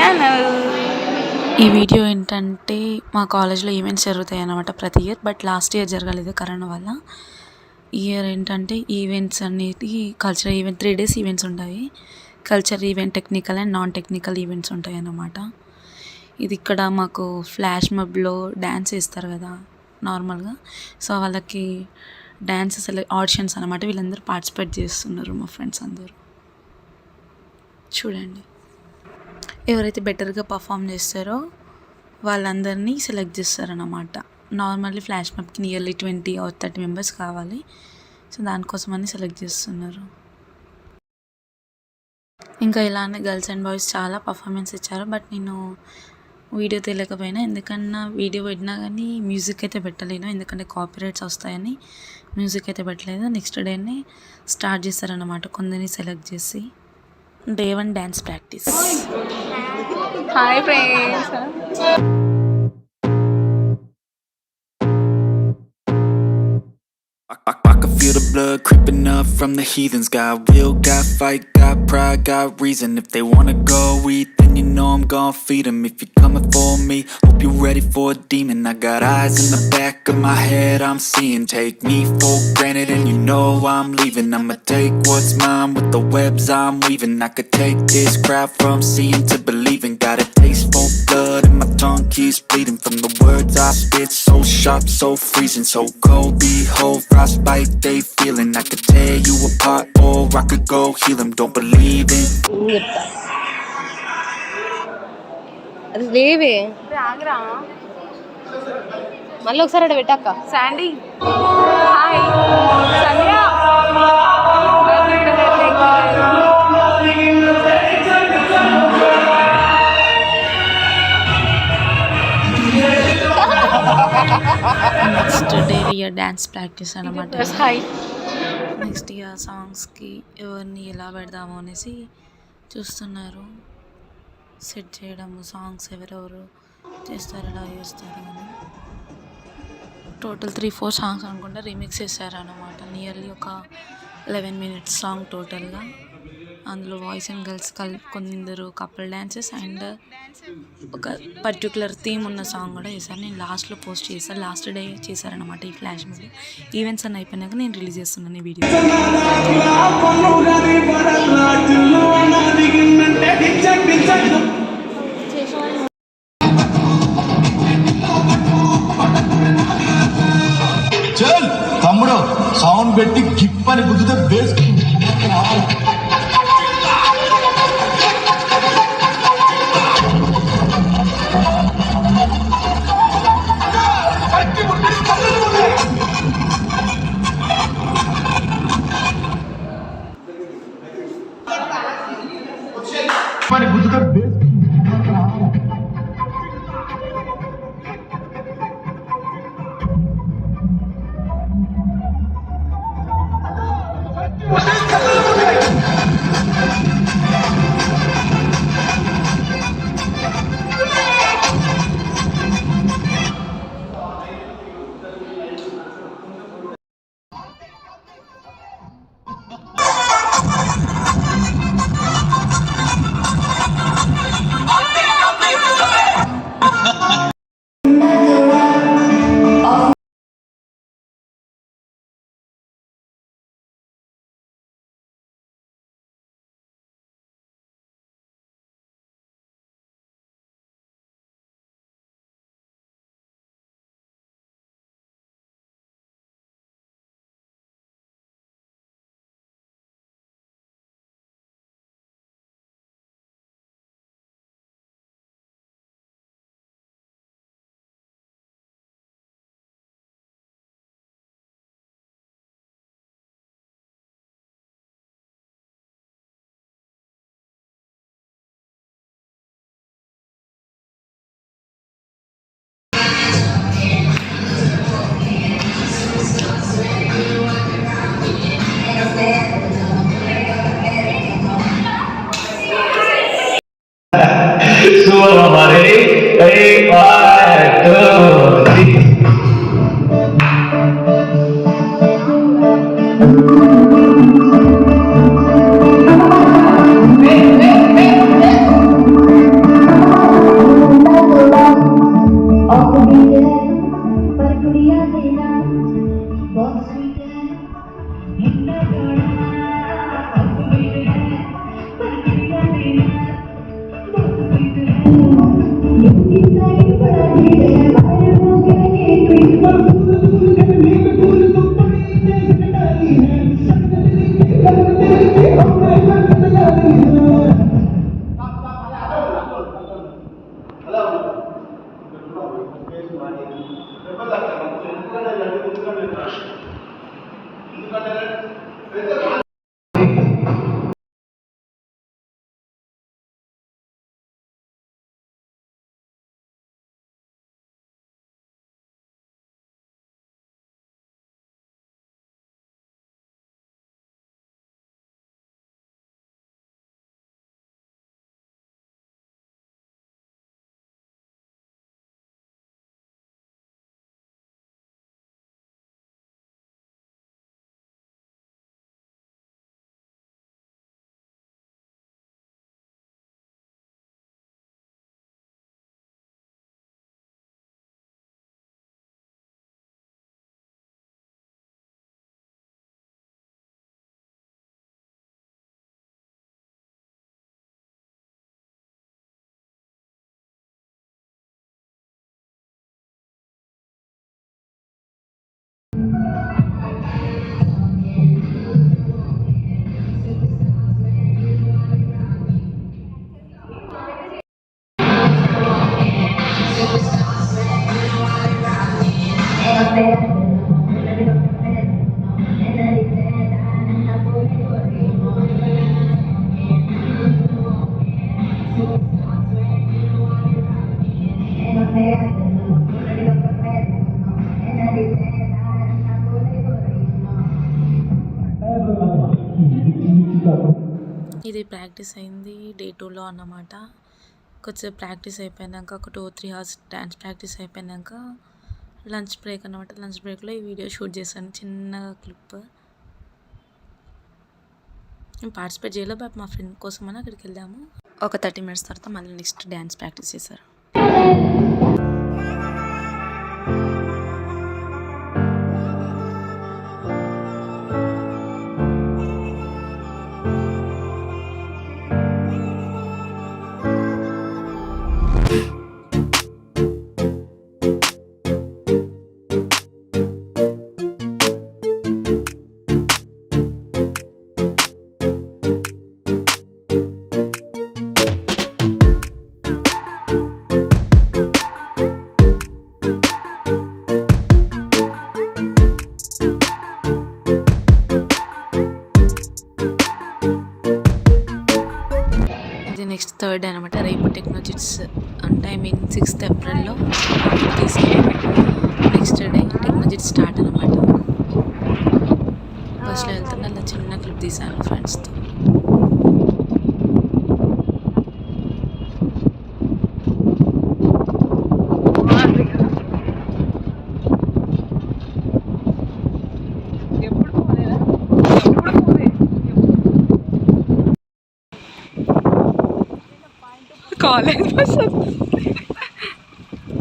Channel. ఈ video ఏంటంటే మా కాలేజ్లో ఈవెంట్స్ జరుగుతాయి అన్నమాట ప్రతి ఇయర్. బట్ లాస్ట్ ఇయర్ జరగలేదు కరోనా వల్ల. ఈ ఇయర్ ఏంటంటే ఈవెంట్స్ అనేది కల్చరల్ ఈవెంట్ 3 days ఈవెంట్స్ ఉంటాయి. Cultural event, technical and non technical events ఉంటాయి అన్నమాట. ఇది ఇక్కడ మాకు ఫ్లాష్ మబ్లో డ్యాన్స్ వేస్తారు కదా నార్మల్గా. సో వాళ్ళకి డ్యాన్సెస్ ఆడిషన్స్ అనమాట. వీళ్ళందరూ పార్టిసిపేట్ చేస్తున్నారు, మా ఫ్రెండ్స్ అందరూ. చూడండి, ఎవరైతే బెటర్గా పర్ఫామ్ చేస్తారో వాళ్ళందరినీ సెలెక్ట్ చేస్తారన్నమాట. నార్మల్లీ ఫ్లాష్ మ్యాప్కి నియర్లీ 20 or 30 members కావాలి. సో దానికోసమని సెలెక్ట్ చేస్తున్నారు. ఇంకా ఇలానే గర్ల్స్ అండ్ బాయ్స్ చాలా పర్ఫార్మెన్స్ ఇచ్చారు. బట్ నేను వీడియో తెలియకపోయినా, ఎందుకన్నా వీడియో పెట్టినా కానీ మ్యూజిక్ అయితే పెట్టలేను, ఎందుకంటే కాపీరైట్స్ వస్తాయని మ్యూజిక్ అయితే పెట్టలేదు. నెక్స్ట్ డేనే స్టార్ట్ చేస్తారన్నమాట కొందరిని సెలెక్ట్ చేసి. Day 1 dance practice. Hi friends. I can feel the blood creeping up from the heathens. Got will, got fight, got pride, got reason. If they wanna go eat, then you know I'm gon' feed them. If you're coming for me, hope you're ready for a demon. I got eyes in the back of my head, I'm seeing. Take me for granted and you know I'm leaving. I'ma take what's mine with the webs I'm weaving. I could take this crowd from seeing to believing. Got a taste for blood and my tongue keeps bleeding. From the words I spit, so sharp, so freezing. So cold, behold, frostbite they feeling. I could tear you apart or I could go heal them. Don't believe in అది లేవే ఆగ్రా మళ్ళీ ఒకసారి అక్కడ పెట్టాక. Sandy. Hi Sandhya. Next day year dance practice అనమాట. Hi. Next year సాంగ్స్కి ఎవరిని ఎలా పెడదాము అనేసి చూస్తున్నారు. సెట్ చేయడము, సాంగ్స్ ఎవరెవరు చేస్తారు, ఎలా చేస్తారు అని. టోటల్ 3-4 సాంగ్స్ అనుకుంటా రీమిక్స్ చేశారనమాట. నియర్లీ ఒక 11 minutes సాంగ్ టోటల్గా. అందులో బాయ్స్ అండ్ గర్ల్స్ కొందరు కపుల్ డ్యాన్సెస్ అండ్ ఒక పర్టికులర్ థీమ్ ఉన్న సాంగ్ కూడా చేశారు. నేను లాస్ట్లో పోస్ట్ చేశాను. లాస్ట్ డే చేశారనమాట ఈ ఫ్లాష్ మూవీ. ఈవెంట్స్ అన్నీ అయిపోయినాక నేను రిలీజ్ చేస్తున్నాను ఈ వీడియో. చల్ తమ్ముడు, సౌండ్ పెట్టి గిప్పని గుద్దితే బేస్ గుద్దితే బేస్ What is ఇది ప్రాక్టీస్ అయింది డే 2లో అన్నమాట. కొద్దిసేపు ప్రాక్టీస్ అయిపోయాక ఒక 2-3 అవర్స్ డ్యాన్స్ ప్రాక్టీస్ అయిపోయాక లంచ్ బ్రేక్ అన్నమాట. లంచ్ బ్రేక్లో ఈ వీడియో షూట్ చేశాను, చిన్న క్లిప్. నేను పార్టిసిపేట్ చేయలేదు, బట్ మా ఫ్రెండ్ కోసం అని అక్కడికి వెళ్ళాము. ఒక 30 మినిట్స్ తర్వాత మళ్ళీ నెక్స్ట్ డ్యాన్స్ ప్రాక్టీస్ చేశారు. నెక్స్ట్ 3rd అనమాట. రేపు టెక్నాలజిట్స్ అంటే 6th ఏప్రిల్లో తీసుకెళ్ళి నెక్స్ట్ డే టెక్నాలజిట్స్ స్టార్ట్ అనమాట. బస్లో వెళ్తున్నా అలా చిన్న క్లిప్ తీసాను ఫ్రెండ్స్తో.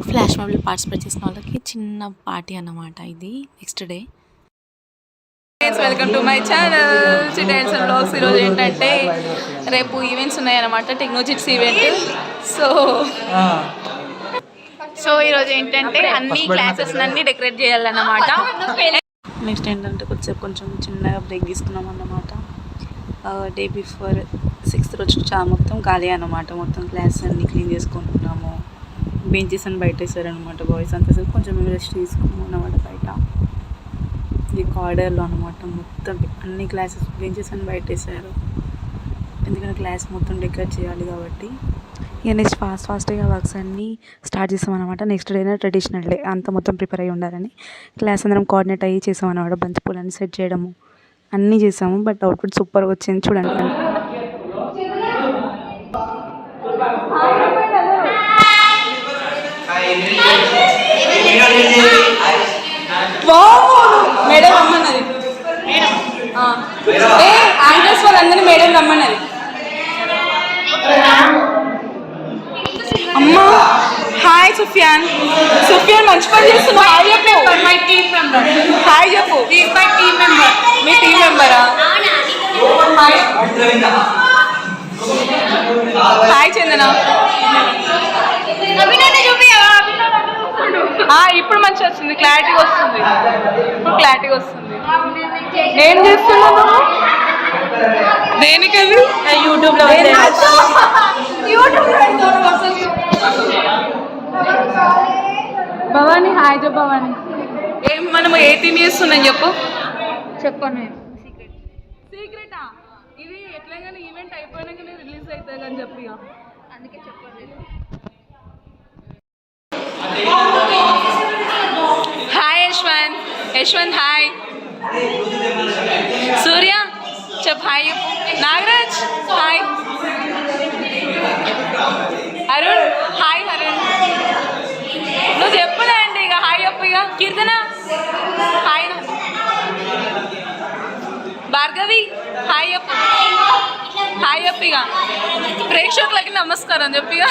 ఫ్లాష్ మాబ్లో పార్టిసిపేట్ చేసిన వాళ్ళకి చిన్న పార్టీ అన్నమాట. ఇది next day. Welcome to my channel chits and blogs. ఈరోజు ఏంటంటే రేపు ఈవెంట్స్ ఉన్నాయన్నమాట, టెక్నాలజిట్స్ ఈవెంట్. సో ఈరోజు ఏంటంటే అన్ని క్లాసెస్ అన్ని డెకరేట్ చేయాలన్నమాట. నెక్స్ట్ ఏంటంటే కొంచెం చిన్నగా బ్రేక్ తీసుకున్నాం అన్నమాట. డే బిఫోర్ 6th రోజు చాలా మొత్తం ఖాళీ అన్నమాట. మొత్తం క్లాస్ అన్ని క్లీన్ చేసుకుంటున్నాము. బెంచెస్ అని బయట వేసారనమాట. బాయ్స్ అంతసేపు కొంచెం మేము రెస్ట్ తీసుకున్నాం అన్నమాట బయట. ఇది కార్డర్లో అనమాట. మొత్తం అన్ని క్లాసెస్ బెంచెస్ అని బయట వేసారు, ఎందుకంటే క్లాస్ మొత్తం డెకరేట్ చేయాలి కాబట్టి. ఇక నెక్స్ట్ ఫాస్ట్గా వర్క్స్ అన్నీ స్టార్ట్ చేసాం అనమాట. నెక్స్ట్ డేనే ట్రెడిషనల్ డే, అంతా మొత్తం ప్రిపేర్ అయ్యి ఉండాలని క్లాస్ అందరం కోఆర్డినేట్ అయ్యి చేసాం అనమాట. బంతి పూలన్నీ సెట్ చేయడము అన్నీ చేసాము. బట్ అవుట్పుట్ సూపర్గా వచ్చింది చూడండి. మేడం రమ్మన్నది, యాంకర్స్ వాళ్ళందరినీ మేడం రమ్మన్నది. అమ్మా హాయ్ సుఫియాన్. సుఫియాన్ మంచి పని చేస్తున్నావు. హాయ్ చెప్పు. My team member. హాయ్ చెప్పు. My team member. మీ టీమ్ మెంబరా? Hi hi Chandana. ఇప్పుడు మంచిగా వచ్చింది, క్లారిటీగా వస్తుంది. ఇప్పుడు క్లారిటీగా వస్తుంది. ఏం చేస్తున్నాను దేనికది? యూట్యూబ్లో భవాని హాయ్ చెప్పు భవాని. ఏం మనము ఏ థీమ్ చేస్తున్నాం చెప్పు. చెప్పను. సీక్రెటా? ఇది ఎట్లయినా ఈవెంట్ అయిపోయినాకనే రిలీజ్ అవుతుంది అని చెప్పి అందుకే చెప్పలేదు. హాయ్ యశ్వంత్. యశ్వంత్ హాయ్. సూర్య చెప్పు హాయ్ చెప్పు. నాగరాజ్ హాయ్. అరుణ్ హాయ్. అరుణ్ నువ్వు చెప్పులే అండి ఇక హాయ్ చెప్పు. ఇక కీర్తన హాయ్. భార్గవి హాయ్ చెప్పు. హాయ్ చెప్పు. ఇక ప్రేక్షకులకి నమస్కారం చెప్పు. ఇక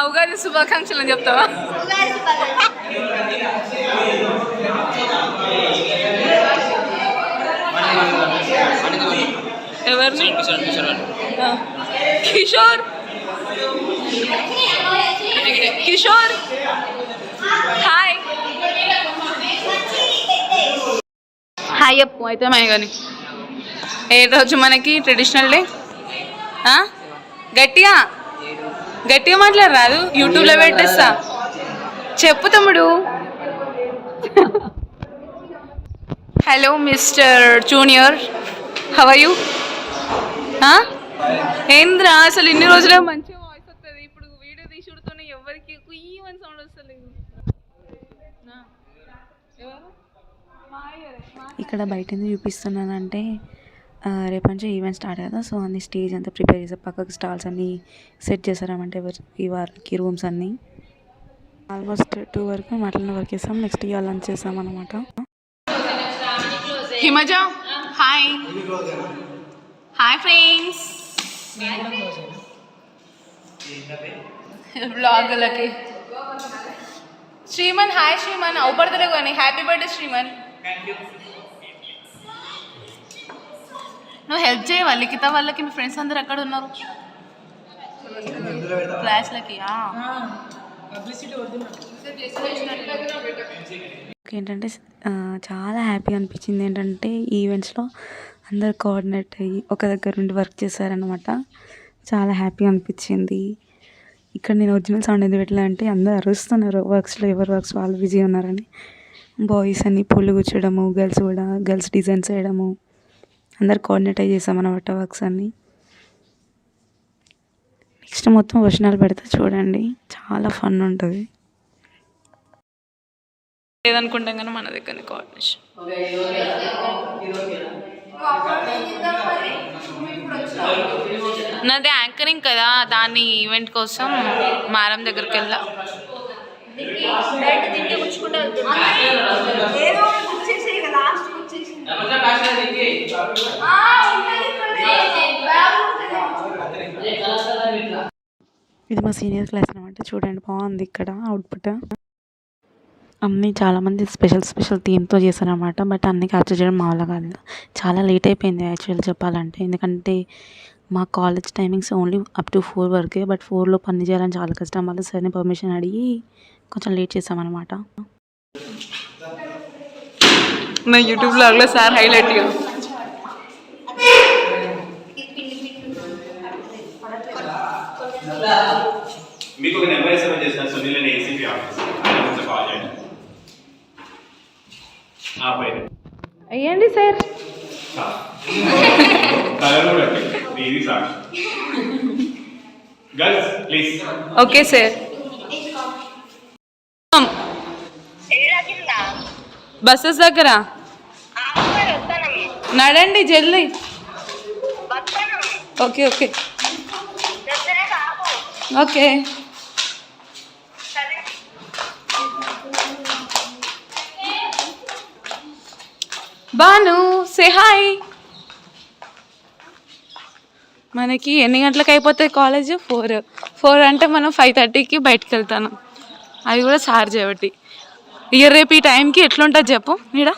ఉగాది శుభాకాంక్షలు అని చెప్తావా? ఎవరిని? కిషోర్. కిషోర్ హాయ్. హాయ్ చెప్పు అయితే మై కానీ. ఏ రోజు మనకి ట్రెడిషనల్ డే? గట్టిగా గట్టిగా మాట్లాడరాదు, యూట్యూబ్లో పెట్టేస్తా. చెప్పు తమ్ముడు. Hello mister junior, how are you? ఏంద్రా అసలు ఇన్ని రోజులే మంచిగా వాయిస్ వస్తుంది, ఇప్పుడు వీడియో తీసి ఉడుతూనే ఎవరికి కుయ్యి అని సౌండ్ వస్తలేదు. ఇక్కడ బయట ఎందుకు చూపిస్తున్నానంటే రేపు నుంచి ఈవెంట్ స్టార్ట్ కదా, సో అన్ని స్టేజ్ అంతా ప్రిపేర్ చేస్తారు, పక్కకు స్టాల్స్ అన్నీ సెట్ చేశారన్నమాట. ఈ వారికి రూమ్స్ అన్నీ ఆల్మోస్ట్ 2 వరకు మాట్లాడిన వర్క్ చేస్తాం. నెక్స్ట్ ఇవాళ లంచ్ చేస్తాం అనమాట. హిమజ హాయ్. Hi friends. బ్లాగులకి శ్రీమన్ హాయ్. శ్రీమన్ అవుపడతలే కానీ హ్యాపీ బర్త్డే శ్రీమన్. నువ్వు హెల్ప్ చేయ లిఖిత వాళ్ళకి, మీ ఫ్రెండ్స్ అందరు ఎక్కడ ఉన్నారు? క్లాస్లకి. ఏంటంటే చాలా హ్యాపీ అనిపించింది ఏంటంటే ఈవెంట్స్లో అందరు కోఆర్డినేట్ అయ్యి ఒక దగ్గర నుండి వర్క్ చేశారనమాట. చాలా హ్యాపీ అనిపించింది. ఇక్కడ నేను ఒరిజినల్ సౌండ్ ఎందుకు పెట్టాలంటే అందరూ అరుస్తున్నారు వర్క్స్లో, ఎవరు వర్క్స్ వాళ్ళు బిజీ ఉన్నారని. బాయ్స్ అన్ని పూలు కూర్చోడము, గర్ల్స్ కూడా గర్ల్స్ డిజైన్స్ వేయడము, అందరు కోఆర్డినేట్ అయ్యి చేసామన్నమాట వర్క్స్ అన్నీ. నెక్స్ట్ మొత్తం వర్షనాలు పెడితే చూడండి, చాలా ఫన్ ఉంటుంది. లేదనుకుంటాం కానీ మన దగ్గర కోఆర్డినేషన్. నాది యాంకరింగ్ కదా, దాన్ని ఈవెంట్ కోసం మారం దగ్గరికి వెళ్ళా. ఇది మా సీనియర్ క్లాస్ అనమాట. చూడండి బాగుంది ఇక్కడ అవుట్పుట్. అన్నీ చాలామంది స్పెషల్ థీమ్తో చేశారనమాట. బట్ అన్నీ క్యాప్చర్ చేయడం మా వల్ల కాదు, చాలా లేట్ అయిపోయింది యాక్చువల్ చెప్పాలంటే. ఎందుకంటే మా college timings only up to 4 వరకే. బట్ 4లో పని చేయాలని చాలా కష్టం వల్ల సరైన పర్మిషన్ అడిగి కొంచెం లేట్ చేసామన్నమాట. నా యూట్యూబ్ బ్లాగ్లో సార్ హైలైట్. మీకు ఒక నెంబర్ ఎస్ఎంఎస్ చేస్తాను, సునీల్ అని ఏసీపీ ఆఫీస్, ఆయన కొంచెం కాల్ చేయండి. అయ్యండి సార్. కలర్ కూడా ఇది sir. Girls please. Okay sir. Buses దగ్గర నడండి జల్దీ. Okay okay okay. బాను సే హాయ్. మనకి ఎన్ని గంటలకు అయిపోతుంది కాలేజ్? 4 అంటే మనం 5:30కి బయటకు వెళ్తాను, అది కూడా సార్ చేయబట్టి. ఇక రేపు ఈ టైంకి ఎట్లుంటుంది చెప్పు ఈడ?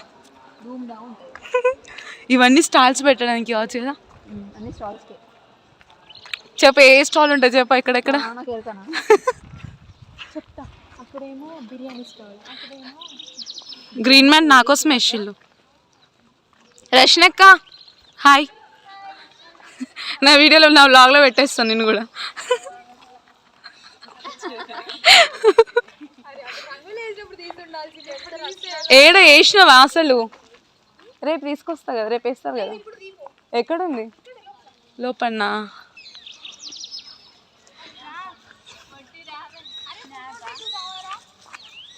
ఇవన్నీ స్టాల్స్ పెట్టడానికి కావచ్చు కదా. చెప్పు ఏ స్టాల్ ఉంటుంది చెప్పు ఎక్కడెక్కడ? గ్రీన్ మ్యాన్ నా కోసం వేసిళ్ళు. రష్నక్క హాయ్. నా వీడియోలో నా వ్లాగ్లో పెట్టేస్తాను నేను కూడా. ఏడ వేసినవా అసలు? రేపు తీసుకొస్తా కదా, రేపు వేస్తారు కదా. ఎక్కడుంది? లోపన్నా?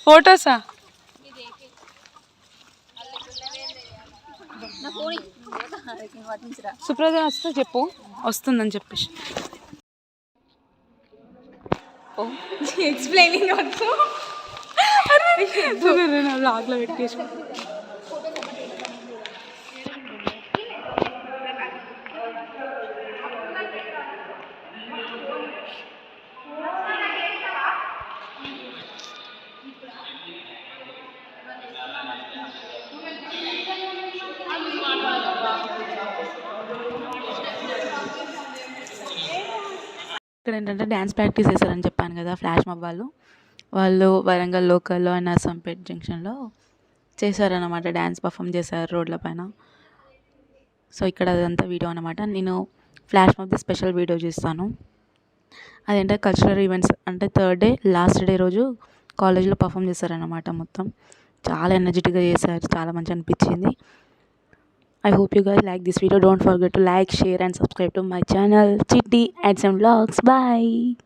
ఫోటోసా? సుప్రజ వస్తే చెప్పు, వస్తుందని చెప్పేసి. ఎక్స్ప్లెయినింగ్ వద్దు, నా బ్లాగ్లో పెట్టేసి. ఇక్కడ ఏంటంటే డ్యాన్స్ ప్రాక్టీస్ చేశారని చెప్పాను కదా ఫ్లాష్ మాబ్ వాళ్ళు వరంగల్ లోకల్లో అండ్ నర్సంపేట్ జంక్షన్లో చేశారన్నమాట. డ్యాన్స్ పర్ఫామ్ చేశారు రోడ్ల పైన. సో ఇక్కడ అదంతా వీడియో అనమాట. నేను ఫ్లాష్ మాబ్ది స్పెషల్ వీడియో చేస్తాను. అదేంటే కల్చరల్ ఈవెంట్స్ అంటే థర్డ్ డే లాస్ట్ డే రోజు కాలేజ్లో పర్ఫామ్ చేశారన్నమాట. మొత్తం చాలా ఎనర్జెటిక్గా చేశారు, చాలా మంచి అనిపించింది. I hope you guys like this video. Don't forget to like, share and subscribe to my channel Chitti and some vlogs. Bye.